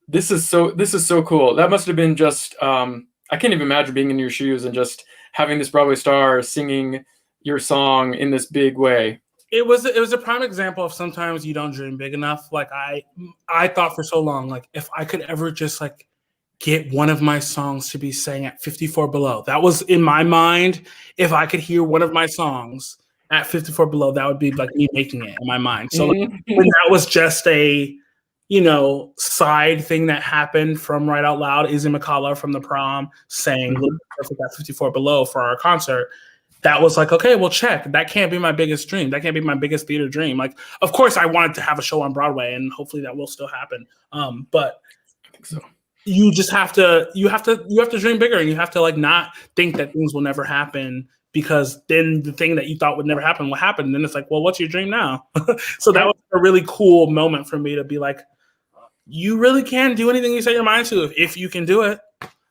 This is so cool. That must have been just I can't even imagine being in your shoes and just having this Broadway star singing your song in this big way. It was a prime example of sometimes you don't dream big enough. Like I thought for so long, like if I could ever just like get one of my songs to be sang at 54 below. That was in my mind. If I could hear one of my songs at 54 below, that would be like me making it in my mind. So like, when that was just a, side thing that happened from Right Out Loud, Izzy McCullough from the Prom sang Little Miss Perfect at 54 below for our concert. That was like, okay, well, check. That can't be my biggest dream. That can't be my biggest theater dream. Like, of course, I wanted to have a show on Broadway, and hopefully that will still happen. But I think so. you just have to dream bigger, and you have to like not think that things will never happen, because then the thing that you thought would never happen will happen. And then it's like, well, what's your dream now? So that was a really cool moment for me to be like, you really can do anything you set your mind to if you can do it.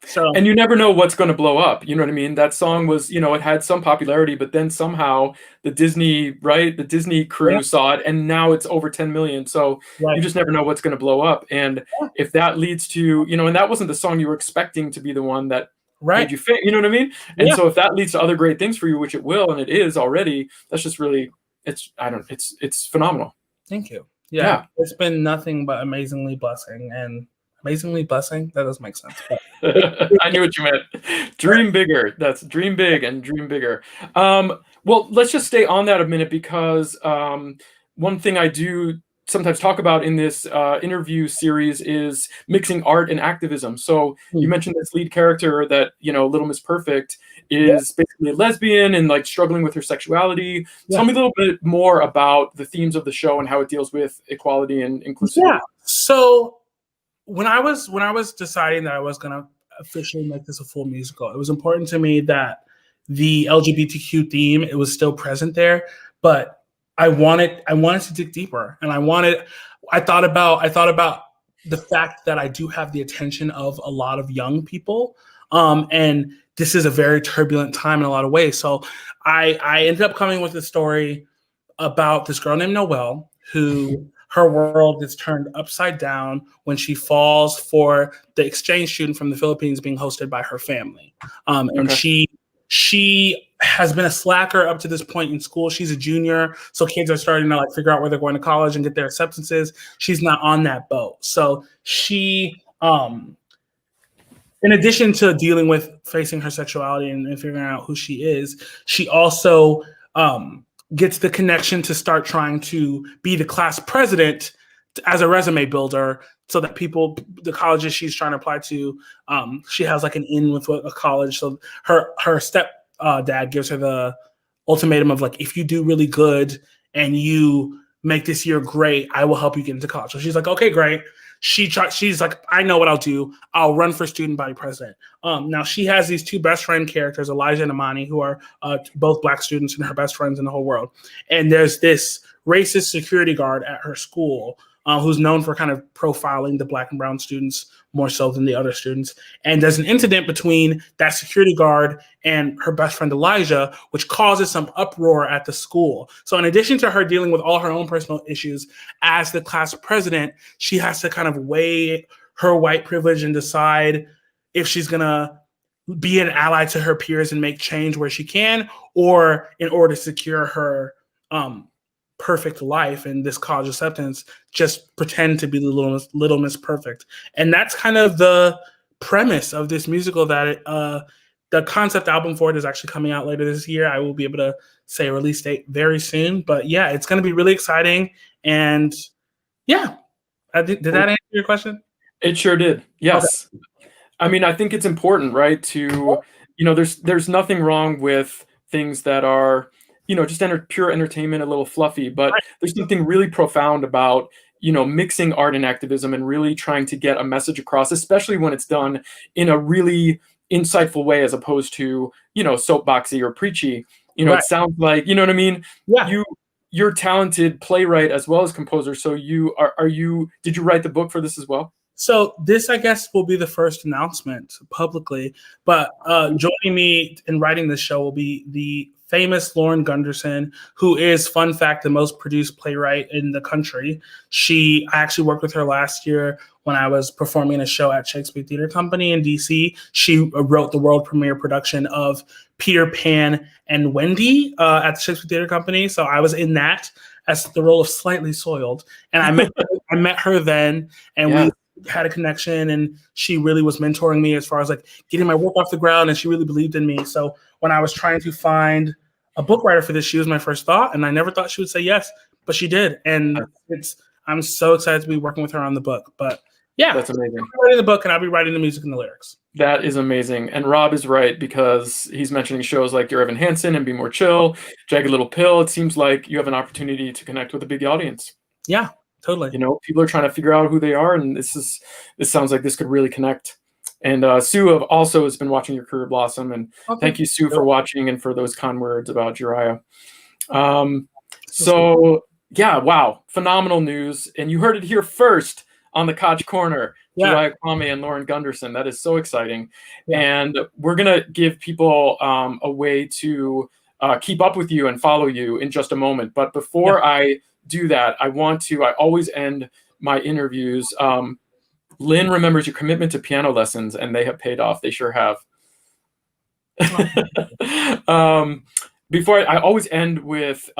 So, and you never know what's going to blow up. You know what I mean? That song was, it had some popularity, but then somehow the Disney crew saw it, and now it's over 10 million. So you just never know what's going to blow up. And if that leads to, and that wasn't the song you were expecting to be the one that made you fit, you know what I mean? And so if that leads to other great things for you, which it will, and it is already, that's just really, it's phenomenal. Thank you. Yeah. It's been nothing but amazingly blessing, and amazingly blessing. That doesn't make sense. I knew what you meant. Dream bigger. That's dream big and dream bigger. Well, let's just stay on that a minute, because one thing I do sometimes talk about in this interview series is mixing art and activism. So you mentioned this lead character that, Little Miss Perfect is basically a lesbian and like struggling with her sexuality. Tell me a little bit more about the themes of the show and how it deals with equality and inclusivity. Yeah. So when I was deciding that I was going to officially make this a full musical, it was important to me that the LGBTQ theme, it was still present there, but I wanted to dig deeper, and I thought about the fact that I do have the attention of a lot of young people, and this is a very turbulent time in a lot of ways. So I ended up coming with a story about this girl named Noelle, who her world is turned upside down when she falls for the exchange student from the Philippines being hosted by her family. And she has been a slacker up to this point in school. She's a junior, so kids are starting to like figure out where they're going to college and get their acceptances. She's not on that boat. So she, in addition to dealing with facing her sexuality and figuring out who she is, she also gets the connection to start trying to be the class president as a resume builder, so that the colleges she's trying to apply to, she has like an in with a college. So her step dad gives her the ultimatum of like, if you do really good and you make this year great, I will help you get into college. So she's like, okay, great. She's like, I know what I'll do. I'll run for student body president. Now she has these two best friend characters, Elijah and Amani, who are both Black students and her best friends in the whole world. And there's this racist security guard at her school who's known for kind of profiling the Black and brown students more so than the other students. And there's an incident between that security guard and her best friend Elijah, which causes some uproar at the school. So in addition to her dealing with all her own personal issues, as the class president, she has to kind of weigh her white privilege and decide if she's gonna be an ally to her peers and make change where she can, or in order to secure her perfect life and this college acceptance, just pretend to be little Miss Perfect. And that's kind of the premise of this musical, that the concept album for it is actually coming out later this year. I will be able to say a release date very soon, but yeah, it's going to be really exciting. And yeah, did that answer your question? It sure did. Yes. Okay. I mean, I think it's important, right? To, there's nothing wrong with things that are, just pure entertainment, a little fluffy, but there's something really profound about, mixing art and activism and really trying to get a message across, especially when it's done in a really insightful way, as opposed to, soapboxy or preachy. It sounds like, you know what I mean? Yeah. You're a talented playwright as well as composer. So did you write the book for this as well? So this, I guess, will be the first announcement publicly, but joining me in writing this show will be the famous Lauren Gunderson, who is, fun fact, the most produced playwright in the country. I actually worked with her last year when I was performing a show at Shakespeare Theater Company in DC. She wrote the world premiere production of Peter Pan and Wendy at the Shakespeare Theater Company. So I was in that as the role of Slightly Soiled. And I met her then, and we had a connection, and she really was mentoring me as far as like getting my work off the ground, and she really believed in me. So when I was trying to find a book writer for this, she was my first thought, and I never thought she would say yes, but she did. And I'm so excited to be working with her on the book. But yeah, that's amazing. I'm writing the book, and I'll be writing the music and the lyrics. That is amazing. And Rob is right, because he's mentioning shows like Dear Evan Hansen and Be More Chill, Jagged Little Pill. It seems like you have an opportunity to connect with a big audience. Yeah, totally. People are trying to figure out who they are, and this sounds like this could really connect. And Sue also has been watching your career blossom, and thank you, Sue, for watching and for those kind words about Joriah. So yeah, wow, phenomenal news, and you heard it here first on the Koch Korner. Joriah Kwamé and Lauren Gunderson. That is so exciting, and we're gonna give people a way to keep up with you and follow you in just a moment. But before I do that, I always end my interviews. Lynn remembers your commitment to piano lessons, and they have paid off. They sure have. Before I always end with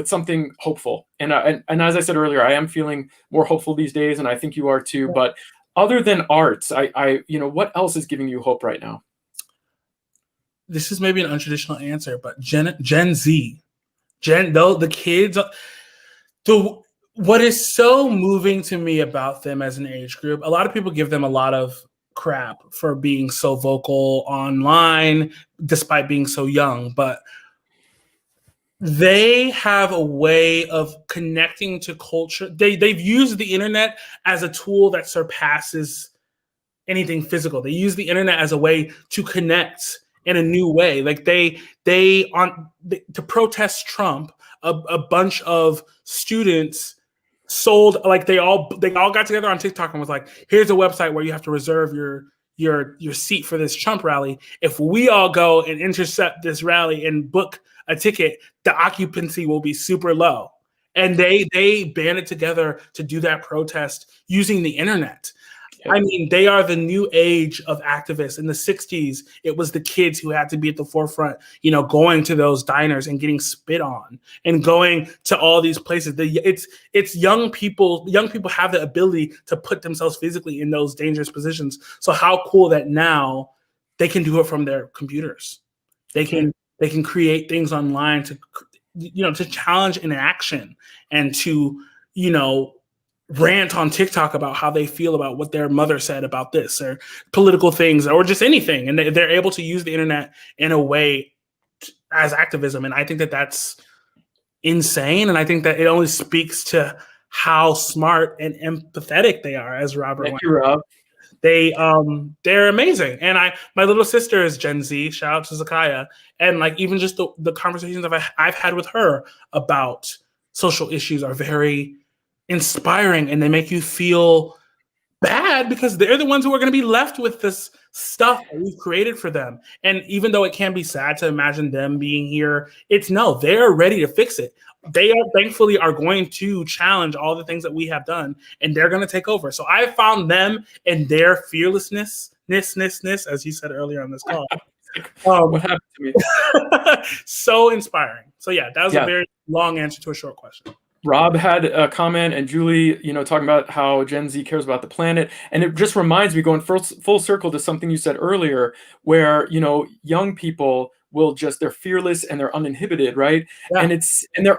something hopeful, and as I said earlier, I am feeling more hopeful these days, and I think you are too. But other than arts, what else is giving you hope right now? This is maybe an untraditional answer, but Gen Z, the kids, what is so moving to me about them as an age group, a lot of people give them a lot of crap for being so vocal online, despite being so young, but they have a way of connecting to culture. They've used the internet as a tool that surpasses anything physical. They use the internet as a way to connect in a new way. Like to protest Trump, a bunch of students sold, like they all got together on TikTok and was like, here's a website where you have to reserve your seat for this Trump rally. If we all go and intercept this rally and book a ticket, the occupancy will be super low. And they banded together to do that protest using the internet. I mean, they are the new age of activists. In the 60s, it was the kids who had to be at the forefront, going to those diners and getting spit on and going to all these places. It's young people. Young people have the ability to put themselves physically in those dangerous positions. So how cool that now they can do it from their computers. They can create things online to challenge inaction and to, rant on TikTok about how they feel about what their mother said about this or political things or just anything. And they're able to use the internet in a way as activism. And I think that that's insane. And I think that it only speaks to how smart and empathetic they are, as Robert. Thank you, Rob. They're amazing. And my little sister is Gen Z. Shout out to Zakaya. And like even just the conversations I've had with her about social issues are very inspiring, and they make you feel bad because they're the ones who are going to be left with this stuff that we've created for them. And even though it can be sad to imagine them being here, they're ready to fix it. They thankfully are going to challenge all the things that we have done, and they're going to take over. So I found them and their fearlessness, as you said earlier on this call. What happened to me? So inspiring. So yeah, that was a very long answer to a short question. Rob had a comment, and Julie, talking about how Gen Z cares about the planet. And it just reminds me, going full circle to something you said earlier, where, young people will they're fearless and they're uninhibited, right? Yeah.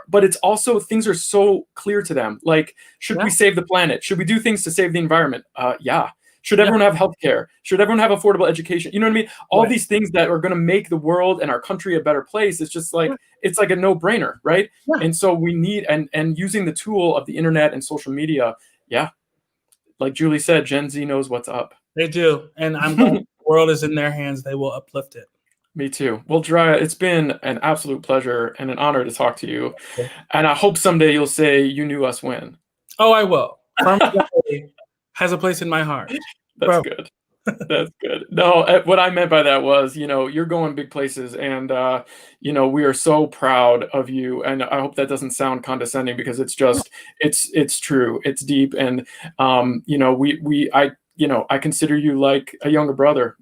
But it's also, things are so clear to them. Like, should we save the planet? Should we do things to save the environment? Yeah. Should everyone have healthcare? Should everyone have affordable education? You know what I mean? All these things that are going to make the world and our country a better place. It's just like, it's like a no-brainer, right? Yeah. And so we need, and using the tool of the internet and social media, like Julie said, Gen Z knows what's up. They do. And I'm glad the world is in their hands. They will uplift it. Me too. Well, Joriah, it's been an absolute pleasure and an honor to talk to you. Okay. And I hope someday you'll say you knew us when. Oh, I will. Has a place in my heart. That's good. That's good. No, what I meant by that was, you're going big places, and, we are so proud of you. And I hope that doesn't sound condescending, because it's just, it's true. It's deep. And, I consider you like a younger brother,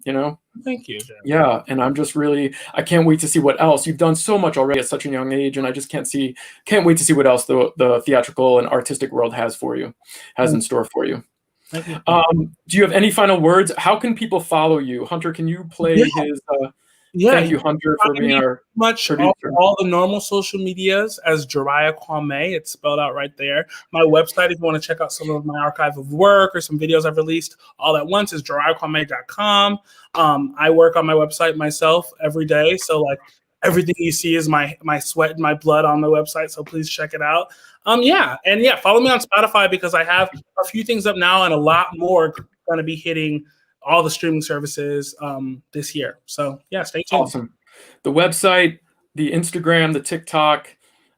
Thank you, Jeremy. Yeah. And I'm just I can't wait to see what else. You've done so much already at such a young age, and I just can't wait to see what else the theatrical and artistic world has in store for you. Thank you. Do you have any final words? How can people follow you? Hunter, can you play his... Thank you, Hunter, for being our producer. All the normal social medias as Joriah Kwamé. It's spelled out right there. My website, if you want to check out some of my archive of work or some videos I've released all at once, is JoriahKwamé.com. I work on my website myself every day. So like everything you see is my sweat and my blood on the website. So please check it out. Follow me on Spotify, because I have a few things up now and a lot more going to be hitting all the streaming services this year. So stay tuned. Awesome. The website, the Instagram, the TikTok,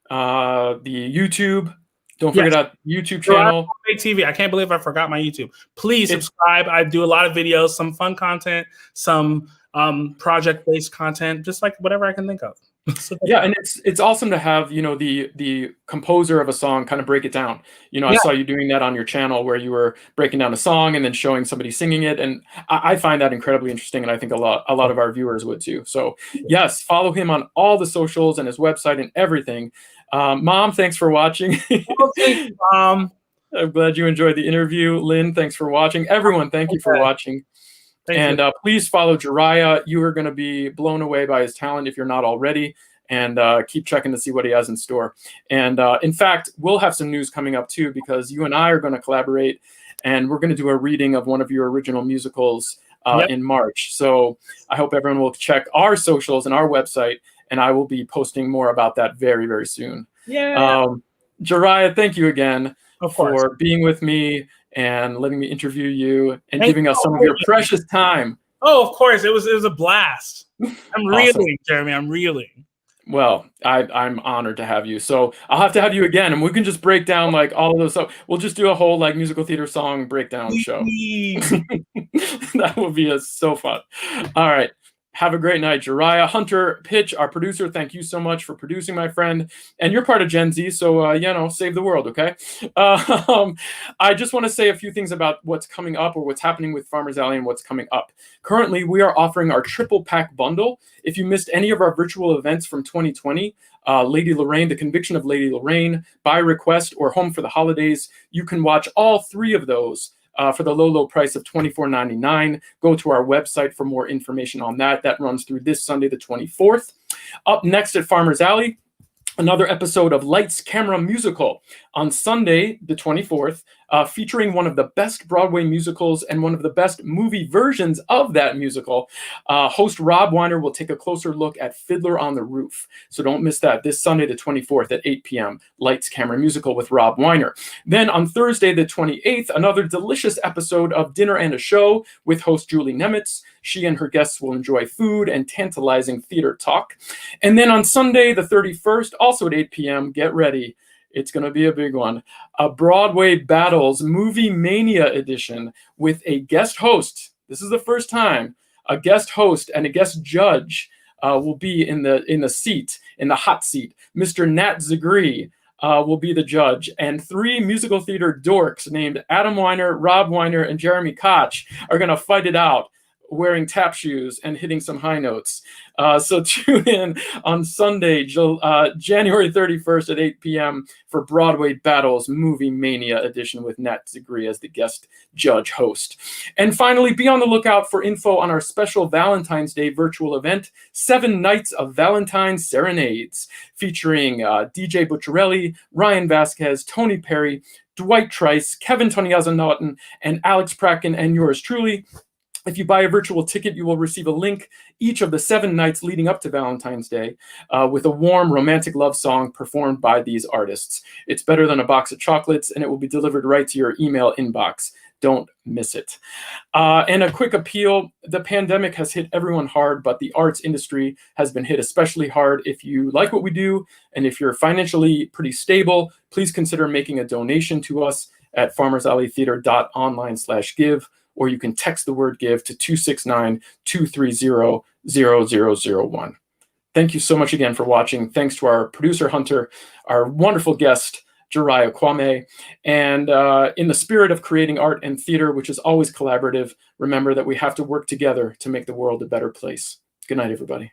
the YouTube. Don't forget our YouTube channel. TV. I can't believe I forgot my YouTube. Please subscribe. I do a lot of videos, some fun content, some project-based content, just like whatever I can think of. And it's awesome to have, the composer of a song kind of break it down. I saw you doing that on your channel, where you were breaking down a song and then showing somebody singing it. And I find that incredibly interesting. And I think a lot of our viewers would too. So yes, follow him on all the socials and his website and everything. Mom, thanks for watching. Thank you, Mom. I'm glad you enjoyed the interview. Lynn, thanks for watching. Everyone, thank you for watching. And please follow Joriah. You are going to be blown away by his talent if you're not already. And keep checking to see what he has in store. And in fact, we'll have some news coming up too, because you and I are going to collaborate, and we're going to do a reading of one of your original musicals in March. So I hope everyone will check our socials and our website, and I will be posting more about that very, very soon. Joriah, thank you again for being with me and letting me interview you and giving us some of your precious time. Oh, of course. It was a blast. I'm reeling, Jeremy. I'm reeling. Well, I'm honored to have you. So I'll have to have you again, and we can just break down like all of those. So we'll just do a whole like musical theater song breakdown show. That will be so fun. All right. Have a great night, Joriah. Hunter Pitch, our producer, thank you so much for producing, my friend. And you're part of Gen Z, so, save the world, okay? I just want to say a few things about what's coming up, or what's happening with Farmers Alley and what's coming up. Currently, we are offering our triple pack bundle. If you missed any of our virtual events from 2020, Lady Lorraine, The Conviction of Lady Lorraine, By Request, or Home for the Holidays, you can watch all three of those for the low price of $24.99. Go to our website for more information on that. That runs through this Sunday, the 24th. Up next at Farmers Alley, another episode of Lights, Camera, Musical. On Sunday, the 24th, featuring one of the best Broadway musicals and one of the best movie versions of that musical. Host Rob Weiner will take a closer look at Fiddler on the Roof. So don't miss that this Sunday, the 24th at 8 p.m. Lights, Camera, Musical with Rob Weiner. Then on Thursday, the 28th, another delicious episode of Dinner and a Show with host Julie Nemitz. She and her guests will enjoy food and tantalizing theater talk. And then on Sunday, the 31st, also at 8 p.m., get ready. It's going to be a big one. A Broadway Battles Movie Mania edition with a guest host. This is the first time a guest host and a guest judge will be in the hot seat. Mr. Nat Zagree will be the judge, and 3 musical theater dorks named Adam Weiner, Rob Weiner, and Jeremy Koch are going to fight it out, wearing tap shoes and hitting some high notes. So tune in on Sunday, January 31st at 8 p.m. for Broadway Battles Movie Mania edition with Nat Zagree as the guest judge host. And finally, be on the lookout for info on our special Valentine's Day virtual event, 7 Nights of Valentine's Serenades, featuring DJ Bucciarelli, Ryan Vasquez, Tony Perry, Dwight Trice, Kevin Toniazza-Naughton, and Alex Pracken, and yours truly. If you buy a virtual ticket, you will receive a link each of the 7 nights leading up to Valentine's Day with a warm romantic love song performed by these artists. It's better than a box of chocolates, and it will be delivered right to your email inbox. Don't miss it. And a quick appeal, the pandemic has hit everyone hard, but the arts industry has been hit especially hard. If you like what we do, and if you're financially pretty stable, please consider making a donation to us at farmersalleytheater.online/give. Or you can text the word give to 269-230-0001. Thank you so much again for watching. Thanks to our producer, Hunter, our wonderful guest, Joriah Kwamé. And in the spirit of creating art and theater, which is always collaborative, remember that we have to work together to make the world a better place. Good night, everybody.